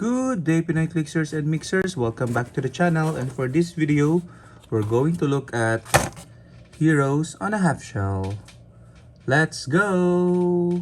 Good day, Pinoy Clickers and Mixers. Welcome back to the channel. And for this video, we're going to look at heroes on a half shell. Let's go!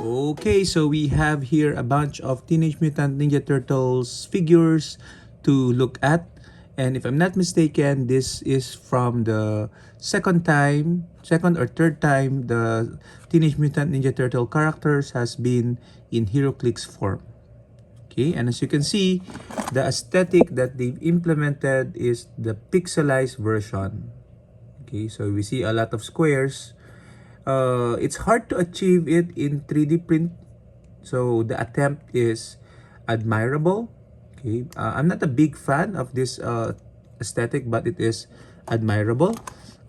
Okay, so we have here a bunch of Teenage Mutant Ninja Turtles figures to look at. And if I'm not mistaken, this is from the second or third time the Teenage Mutant Ninja Turtle characters has been in Heroclix form. Okay, and as you can see, the aesthetic that they've implemented is the pixelized version. Okay, so we see a lot of squares. It's hard to achieve it in 3D print, so the attempt is admirable. Okay, I'm not a big fan of this aesthetic, but it is admirable.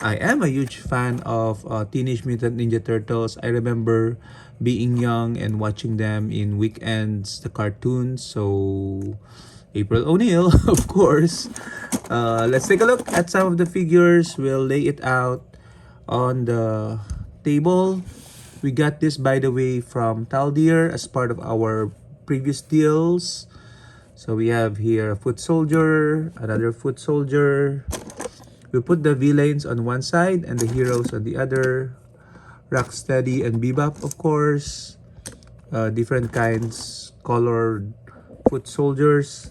I am a huge fan of Teenage Mutant Ninja Turtles. I remember being young and watching them in weekends, the cartoons. So April O'Neil, of course. Let's take a look at some of the figures. We'll lay it out on the table. We got this, by the way, from Taldir as part of our previous deals. So we have here a foot soldier, another foot soldier. We put the villains on one side and the heroes on the other. Rocksteady and Bebop, of course. Different kinds, colored foot soldiers.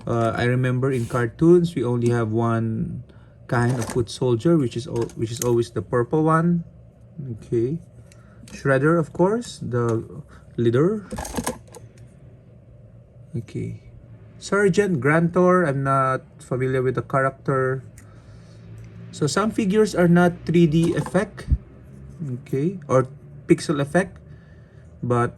I remember in cartoons we only have one kind of foot soldier, which is always the purple one. Okay, Shredder, of course, the leader. Okay, Sergeant Grantor, I'm not familiar with the character. So some figures are not 3D effect, okay, or pixel effect, but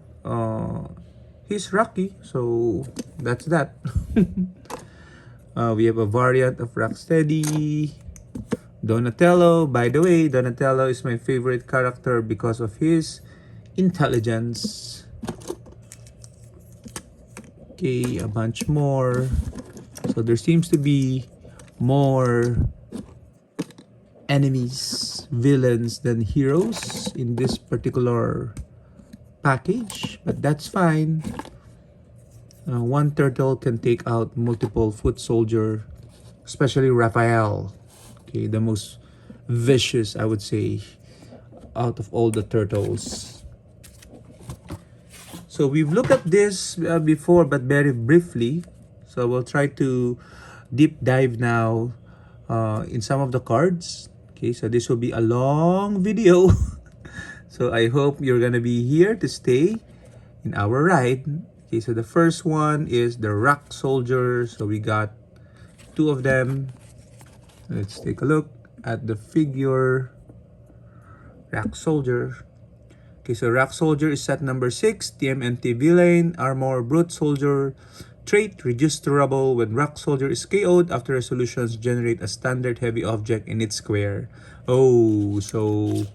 he's Rocky, so that's that. We have a variant of Rocksteady. Donatello, by the way, Donatello is my favorite character because of his intelligence. Okay, a bunch more. So there seems to be more enemies, villains than heroes in this particular package, but that's fine. One turtle can take out multiple foot soldier, especially Raphael. Okay, the most vicious, I would say, out of all the turtles. So we've looked at this before, but very briefly. So we'll try to deep dive now in some of the cards. Okay, so this will be a long video. So I hope you're gonna be here to stay in our ride. Okay, so the first one is the Rock Soldier. So we got two of them. Let's take a look at the figure. Rock Soldier. Okay, so Rock Soldier is set number 6. TMNT Villain, Armor, Brute Soldier. Trait, reduced to rubble. When Rock Soldier is KO'd, after resolutions, generate a standard heavy object in its square. Oh, so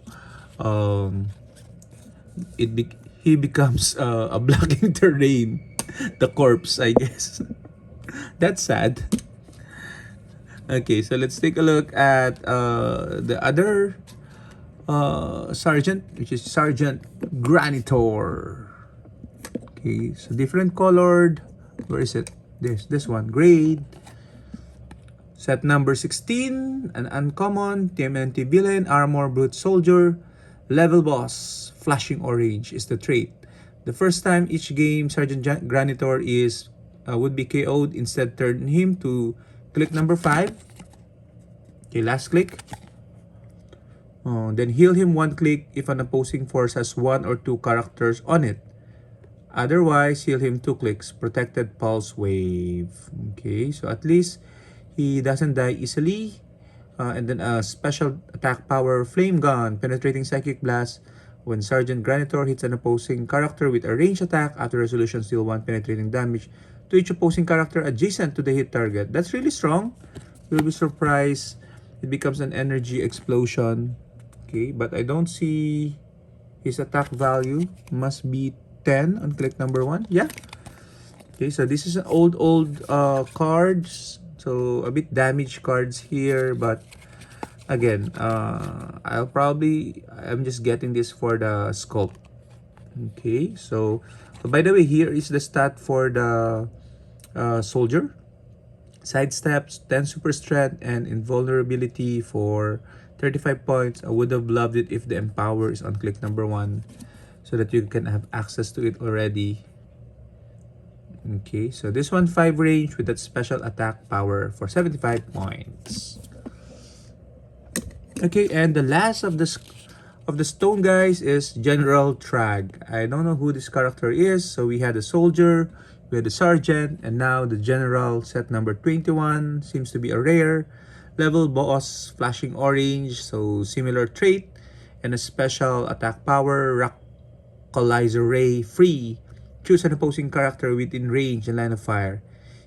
he becomes a blocking terrain. The corpse, I guess. That's sad. Okay, so let's take a look at the other sergeant, which is Sergeant Granitor. Okay, so different colored. Where is it? This one, grade. Set number 16, an uncommon TMNT villain, armor, brute soldier, level boss, flashing orange is the trait. The first time each game Sergeant Granitor is would be KO'd, instead turn him to click number 5. Okay, last click. Then heal him one click if an opposing force has 1 or 2 characters on it. Otherwise, heal him 2 clicks. Protected pulse wave. Okay, so at least he doesn't die easily. And then a special attack power, flame gun, penetrating psychic blast. When Sergeant Granitor hits an opposing character with a ranged attack, after resolution, deal 1 penetrating damage to each opposing character adjacent to the hit target. That's really strong. You'll be surprised. It becomes an energy explosion. Okay, but I don't see his attack value. Must be 10 on click number 1. Yeah. Okay, so this is an old cards. So a bit damaged cards here, but again, I'm just getting this for the sculpt. Okay, so by the way, here is the stat for the soldier. Sidesteps, 10 super strength, and invulnerability for 35 points. I would have loved it if the empower is on click number 1 so that you can have access to it already. Okay, so this one 5 range with that special attack power for 75 points. Okay, and the last of the stone guys is General Trag. I don't know who this character is. So we had a soldier, we had a sergeant, and now the general, set number 21. Seems to be a rare. Level boss, flashing orange, so similar trait. And a special attack power, rock collider ray free. Choose an opposing character within range and line of fire.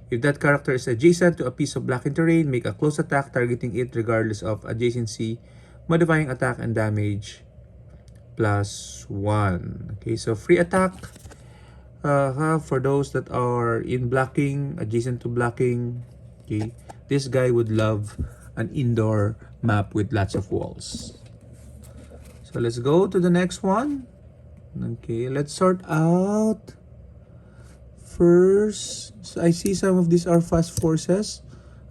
If that character is adjacent to a piece of blackened terrain, make a close attack targeting it regardless of adjacency, modifying attack and damage +1. Okay, so free attack for those that are in blocking, adjacent to blocking. Okay, this guy would love an indoor map with lots of walls. So let's go to the next one. Okay, let's sort out first. So I see some of these are fast forces.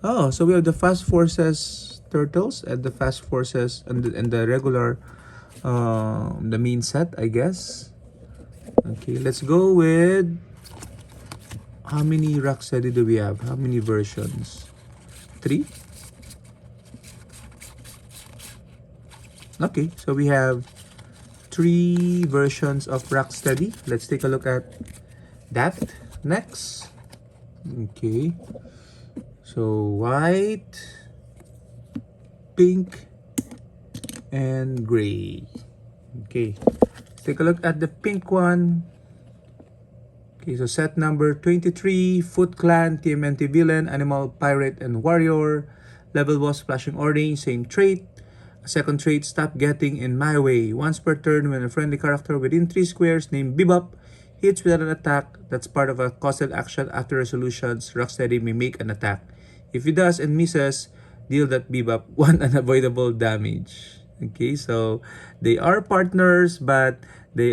Oh, so we have the fast forces turtles and the fast forces and the regular the main set, I guess. Okay, let's go with how many Rocksteady do we have? How many versions? 3? Okay, so we have 3 versions of Rocksteady. Let's take a look at that next. Okay, so white, pink, and gray. Okay, let's take a look at the pink one. Okay, so set number 23, Foot Clan, TMNT Villain, Animal, Pirate, and Warrior. Level was flashing orange, same trait. A second trait, stop getting in my way. Once per turn, when a friendly character within 3 squares named Bebop hits with an attack that's part of a costed action after resolutions, Rocksteady may make an attack. If he does and misses, deal that Bebop 1 unavoidable damage. Okay, so they are partners, but they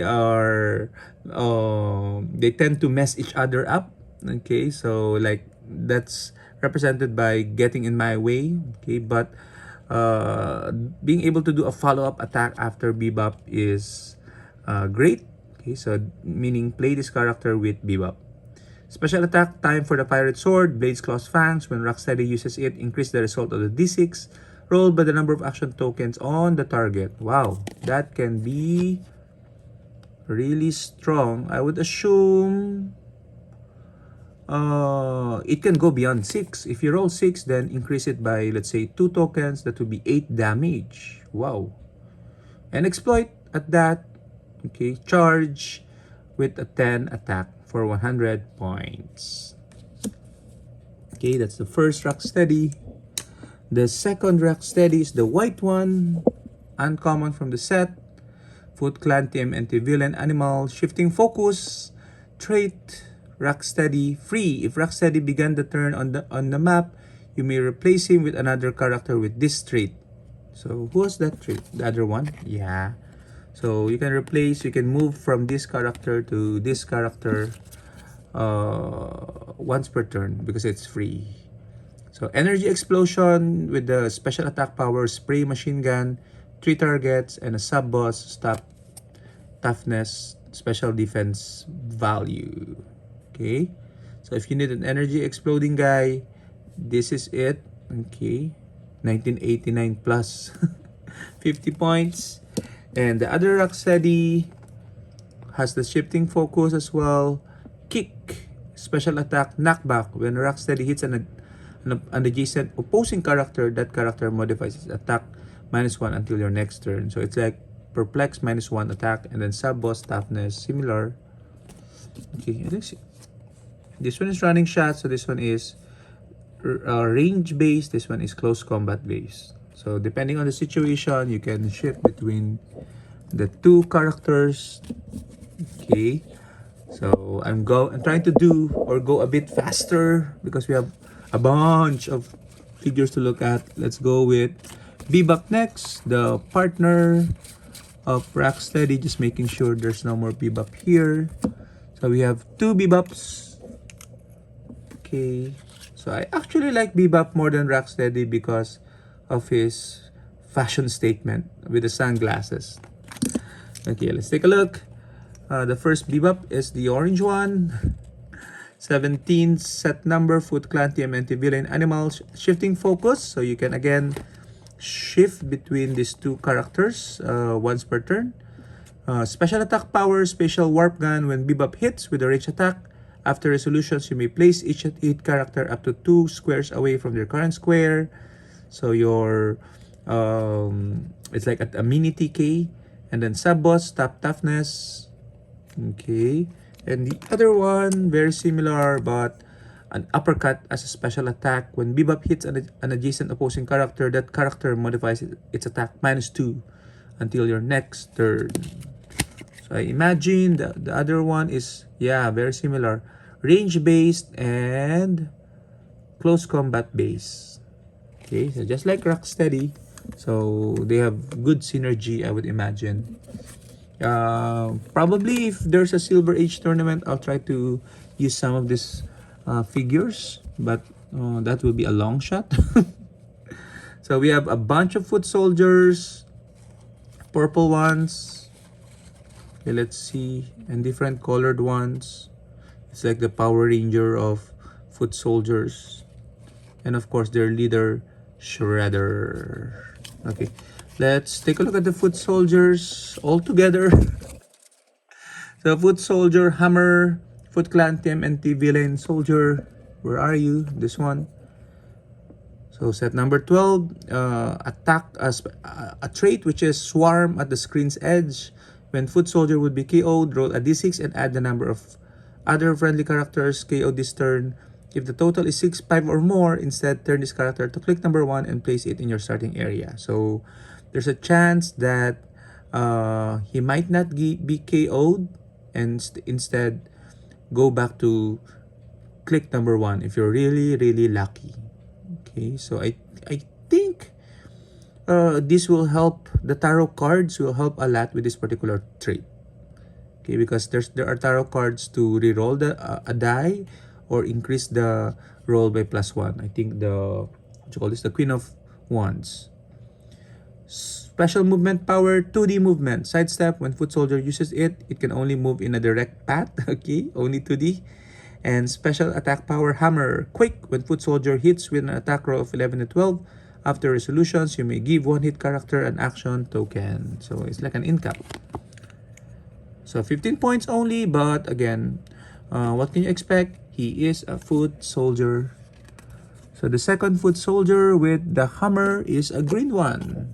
tend to mess each other up. Okay, so like that's represented by getting in my way. Okay, but being able to do a follow-up attack after Bebop is great. Okay, so meaning play this character with Bebop. Special attack time for the Pirate Sword, Blades, Claws, Fangs. When Rocksteady uses it, increase the result of the D6 rolled by the number of action tokens on the target. Wow, that can be really strong. I would assume it can go beyond 6. If you roll 6, then increase it by, let's say, 2 tokens. That would be 8 damage. Wow. And exploit at that. Okay, charge with a 10 attack for 100 points. Okay, that's the first Rocksteady. The second Rocksteady is the white one. Uncommon from the set. Foot Clan TMNT Villain, Animal, Shifting Focus, Trait, Rocksteady, free. If Rocksteady began the turn on the map, you may replace him with another character with this trait. So who has that trait? The other one? Yeah. So you can replace, you can move from this character to this character once per turn because it's free. So energy explosion with the special attack power, spray machine gun, 3 targets, and a sub boss, stop, toughness, special defense value. Okay, so if you need an energy exploding guy, this is it. Okay, 1989 plus 50 points. And the other Rocksteady has the shifting focus as well. Kick, special attack, knockback. When Rocksteady hits an adjacent opposing character, that character modifies its attack -1 until your next turn. So it's like perplex -1 attack, and then sub boss toughness similar. Okay, this one is running shot, so this one is range based, this one is close combat based. So depending on the situation, you can shift between the 2 characters. Okay, so I'm trying to go a bit faster because we have a bunch of figures to look at. Let's go with Bebop next, the partner. of Rocksteady, just making sure there's no more Bebop here. So we have 2 Bebops. Okay, so I actually like Bebop more than Rocksteady because of his fashion statement with the sunglasses. Okay, let's take a look. The first Bebop is the orange one. 17 set number, Foot Clan TMNT villain animal shifting focus. So you can again shift between these two characters once per turn. Special attack power, special warp gun. When Bebop hits with a range attack, after resolutions, you may place each character up to 2 squares away from their current square. So your it's like a mini TK. And then sub boss, top toughness. Okay. And the other one, very similar, but an uppercut as a special attack. When Bebop hits an adjacent opposing character, that character modifies its attack -2 until your next turn. So I imagine the other one is, yeah, very similar. Range-based and close combat based. Okay, so just like Rocksteady. So they have good synergy, I would imagine. Probably if there's a Silver Age tournament, I'll try to use some of these figures, but that will be a long shot. So we have a bunch of foot soldiers, purple ones. Okay, let's see, and different colored ones. It's like the Power Ranger of foot soldiers, and of course their leader, Shredder. Okay, let's take a look at the foot soldiers all together. The foot soldier, hammer, Foot Clan TMNT villain soldier. Where are you? This one. So set number 12, attack a trait which is swarm at the screen's edge. When foot soldier would be KO'd, roll a d6 and add the number of other friendly characters KO'd this turn. If the total is 6, 5 or more, instead turn this character to click number 1 and place it in your starting area. So there's a chance that he might not be KO'd and instead go back to click number 1 if you're really lucky. Okay, so I think this will help. The tarot cards will help a lot with this particular trait. Okay, because there are tarot cards to re-roll a die or increase the roll by +1. I think the, what you call this, the Queen of Wands. Special movement power, 2D movement. Sidestep, when foot soldier uses it, it can only move in a direct path. Okay, only 2D. And special attack power, hammer. Quick, when foot soldier hits with an attack roll of 11 and 12, after resolutions, you may give one hit character an action token. So it's like an in-cap. So 15 points only, but again, what can you expect? He is a foot soldier. So the second foot soldier with the hammer is a green one.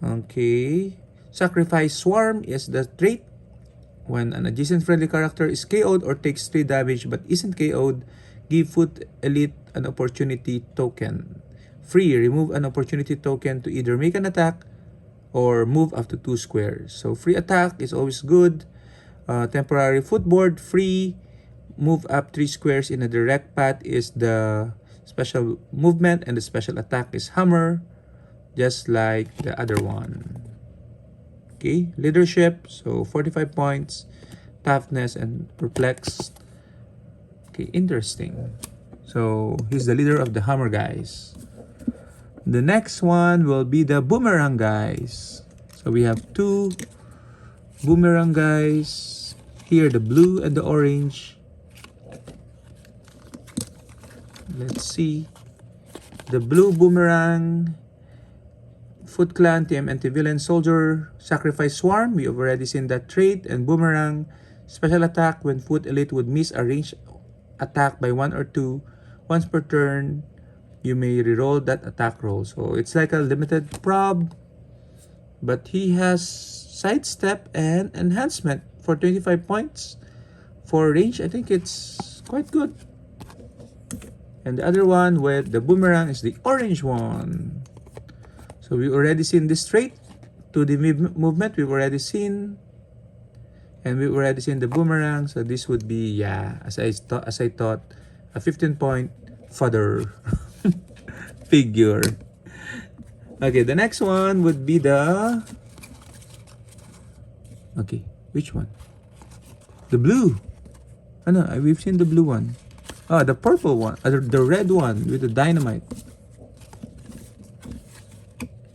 Okay. Sacrifice Swarm is the trait. When an adjacent friendly character is KO'd or takes 3 damage but isn't KO'd, give Foot Elite an opportunity token. Free, remove an opportunity token to either make an attack or move up to 2 squares. So free attack is always good. Temporary footboard, free. Move up 3 squares in a direct path is the special movement, and the special attack is hammer, just like the other one. Okay, leadership, so 45 points, toughness and perplexed. Okay, interesting. So he's the leader of the hammer guys. The next one will be the boomerang guys. So we have 2 boomerang guys. Here, the blue and the orange. Let's see. The blue boomerang, Foot Clan TMNT villain soldier, sacrifice swarm. We have already seen that trait. And boomerang, special attack. When Foot Elite would miss a ranged attack by 1 or 2 once per turn, you may reroll that attack roll. So it's like a limited prob, but he has sidestep and enhancement for 25 points. For range, I think it's quite good. And the other one with the boomerang is the orange one. So we've already seen this trait. To the movement, we've already seen. And we've already seen the boomerang. So this would be, yeah, as I thought, a 15-point fodder figure. Okay, the next one would be the Okay, which one? The blue. Oh no, we've seen the blue one. Ah, the purple one. The red one with the dynamite.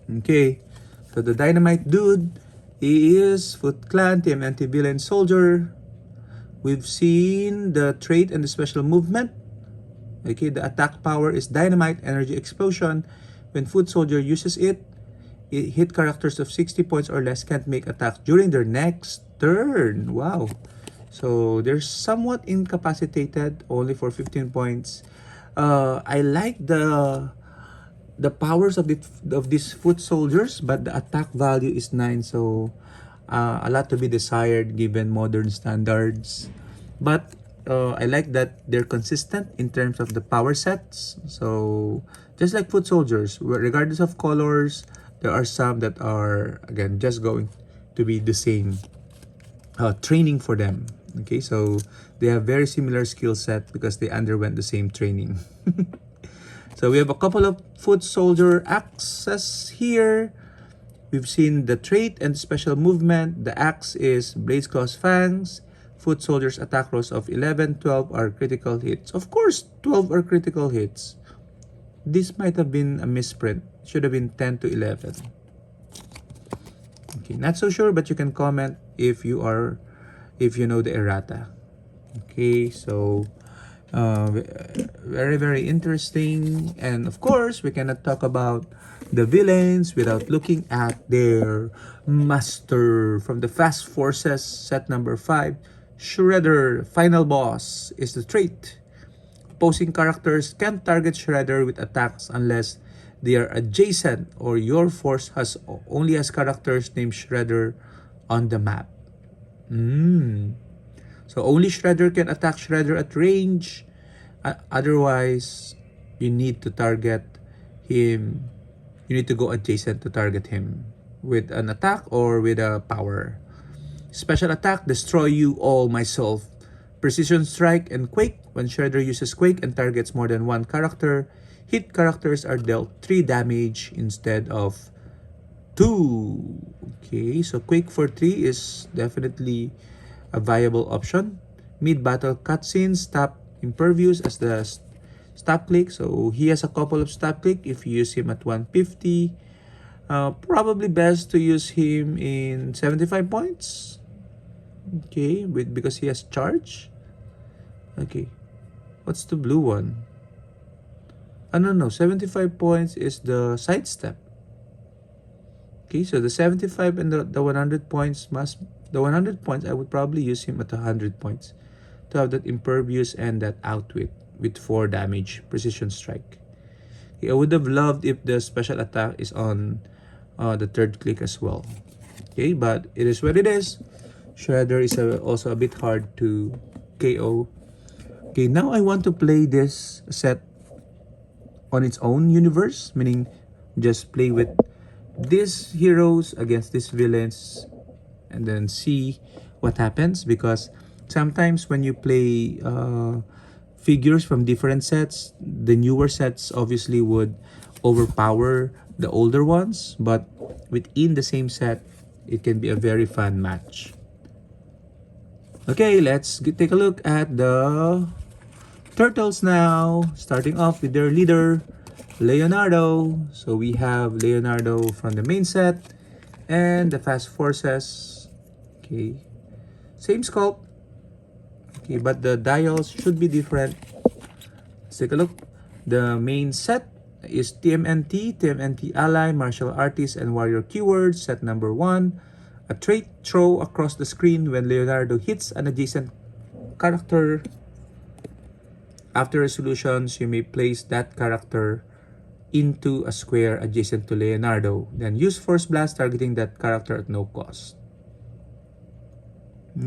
Okay, so the dynamite dude is Foot Clan TMNT Villain Soldier. We've seen the trait and the special movement. Okay, the attack power is Dynamite Energy Explosion. When Foot Soldier uses it, hit characters of 60 points or less can't make attacks during their next turn. Wow. So they're somewhat incapacitated, only for 15 points. I like the powers of these foot soldiers, but the attack value is 9, so a lot to be desired given modern standards. But I like that they're consistent in terms of the power sets. So just like foot soldiers, regardless of colors, there are some that are again just going to be the same training for them. Okay, so they have very similar skill set because they underwent the same training. So we have a couple of foot soldier axes here. We've seen the trait and special movement. The axe is Blaze Claw's Fangs. Foot soldiers attack rolls of 11, 12 are critical hits. Of course, 12 are critical hits. This might have been a misprint. Should have been 10 to 11. Okay, not so sure, but you can comment if you know the errata. Okay, so very, very interesting. And of course, we cannot talk about the villains without looking at their master. From the Fast Forces set number 5, Shredder Final Boss is the trait. Opposing characters can't target Shredder with attacks unless they are adjacent or your force only has characters named Shredder on the map. So only Shredder can attack Shredder at range. Otherwise, you need to target him. You need to go adjacent to target him with an attack or with a power. Special attack, destroy you all myself. Precision strike and quake. When Shredder uses quake and targets more than one character, hit characters are dealt 3 damage instead of 2. Okay, so quake for 3 is definitely a viable option. Mid-battle cutscenes, stop impervious as the stop click. So he has a couple of stop click if you use him at 150. Probably best to use him in 75 points. Okay, because he has charge. Okay, what's the blue one? No, 75 points is the sidestep. Okay, so the 75 and the 100 points the 100 points, I would probably use him at 100 points to have that impervious and that outwit with 4 damage, precision strike. Okay, I would have loved if the special attack is on the 3rd click as well. Okay, but it is what it is. Shredder is also a bit hard to KO. Okay, now I want to play this set on its own universe, meaning just play with these heroes against these villains and then see what happens, because sometimes when you play figures from different sets, the newer sets obviously would overpower the older ones, but within the same set it can be a very fun match. Okay, let's take a look at the turtles now, starting off with their leader Leonardo. So we have Leonardo from the main set and the Fast Forces. Okay, same sculpt. Okay, but the dials should be different. Let's take a look. The main set is TMNT, TMNT Ally, Martial Artist, and Warrior Keywords. Set number 1. A trait throw across the screen when Leonardo hits an adjacent character. After resolutions, you may place that character into a square adjacent to Leonardo. Then use Force Blast targeting that character at no cost.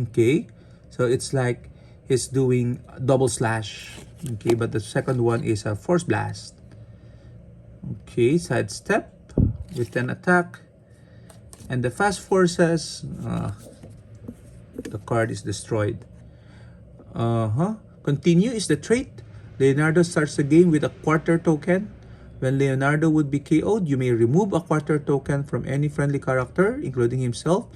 Okay, so it's like he's doing double slash. Okay, but the second one is a Force Blast. Okay, sidestep with an attack. And the Fast Forces, the card is destroyed. Continue is the trait. Leonardo starts the game with a quarter token. When Leonardo would be KO'd, you may remove a quarter token from any friendly character, including himself,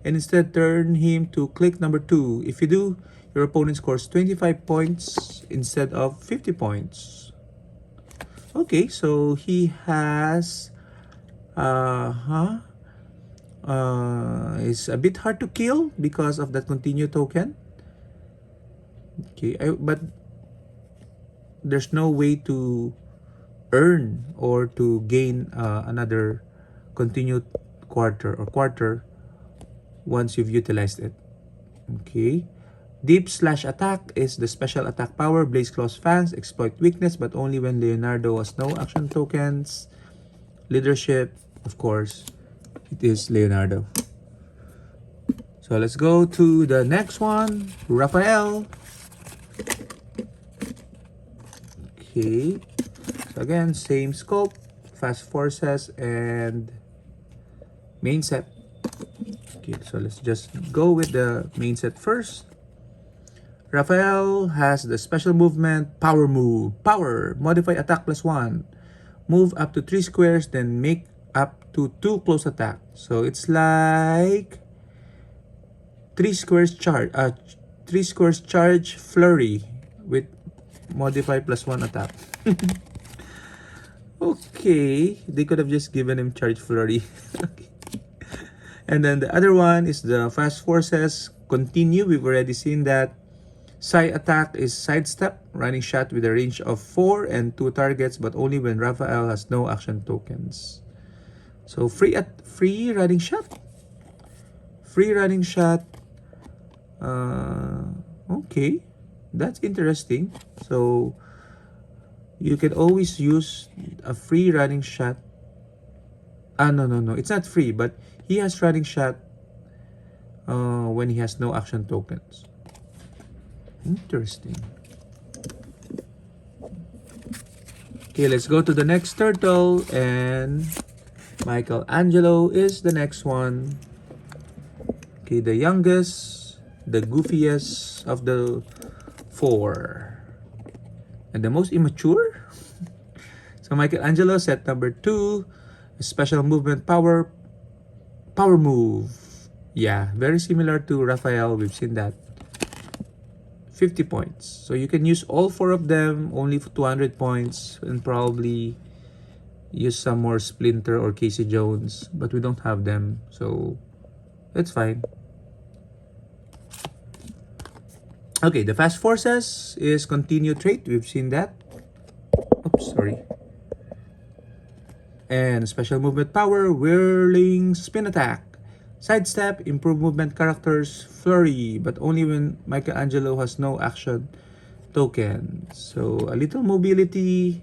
and instead turn him to click number 2. If you do, your opponent scores 25 points instead of 50 points. Okay, so he has it's a bit hard to kill because of that continue token. Okay, but there's no way to earn or to gain another continued quarter once you've utilized it. Okay, deep slash attack is the special attack power. Blaze Claw's fangs exploit weakness, but only when Leonardo has no action tokens. Leadership, of course, it is Leonardo. So let's go to the next one, Raphael. Okay, so again, same scope, fast forces, and main set. Okay, so let's just go with the main set first. Raphael has the special movement, power move. Power, modify attack +1. Move up to 3 squares, then make up to 2 close attack. So it's like 3 squares charge flurry with modify +1 attack. Okay, they could have just given him charge flurry. Okay. And then the other one is the fast forces continue. We've already seen that. Side attack is sidestep, running shot with a range of 4 and 2 targets, but only when Raphael has no action tokens. So free running shot. Free running shot. Okay, that's interesting. So you can always use a free running shot. No, it's not free, but he has running shot when he has no action tokens. Interesting. Okay, let's go to the next turtle, and Michelangelo is the next one. Okay, the youngest, the goofiest of the 4, and the most immature. So Michelangelo, set number 2, special movement power move. Yeah, very similar to Raphael. We've seen that. 50 points. So you can use all 4 of them only for 200 points, and probably use some more Splinter or Casey Jones, but we don't have them, so it's fine. Okay, the fast forces is continue trait. We've seen that. Oops, sorry. And special movement power, whirling spin attack. Sidestep, improve movement characters, flurry, but only when Michelangelo has no action token. So a little mobility,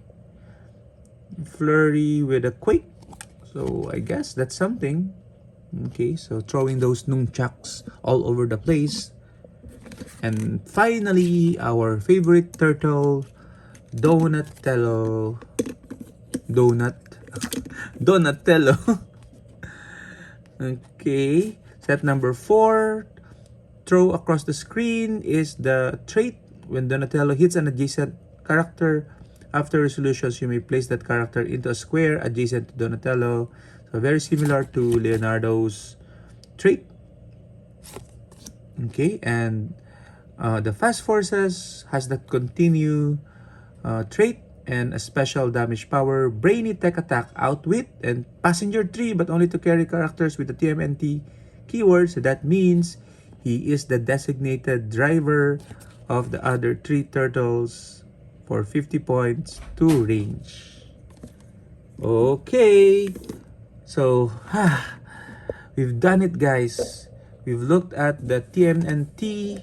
flurry with a quake. So I guess that's something. Okay, so throwing those nunchucks all over the place. And finally, our favorite turtle, Donatello. Donatello. Okay, set number 4, throw across the screen is the trait. When Donatello hits an adjacent character, after resolutions, you may place that character into a square adjacent to Donatello. So very similar to Leonardo's trait. Okay, and the fast forces has that continue trait, and a special damage power, brainy tech attack, outwit, and passenger 3, but only to carry characters with the TMNT keyword. So that means he is the designated driver of the other 3 turtles for 50 points to range. Okay, so we've done it, guys. We've looked at the TMNT.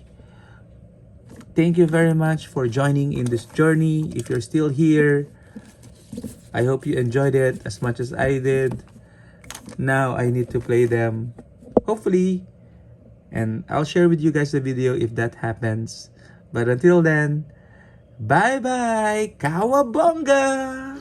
Thank you very much for joining in this journey. If you're still here, I hope you enjoyed it as much as I did. Now I need to play them, hopefully, and I'll share with you guys the video if that happens. But until then, bye bye, Kawabonga!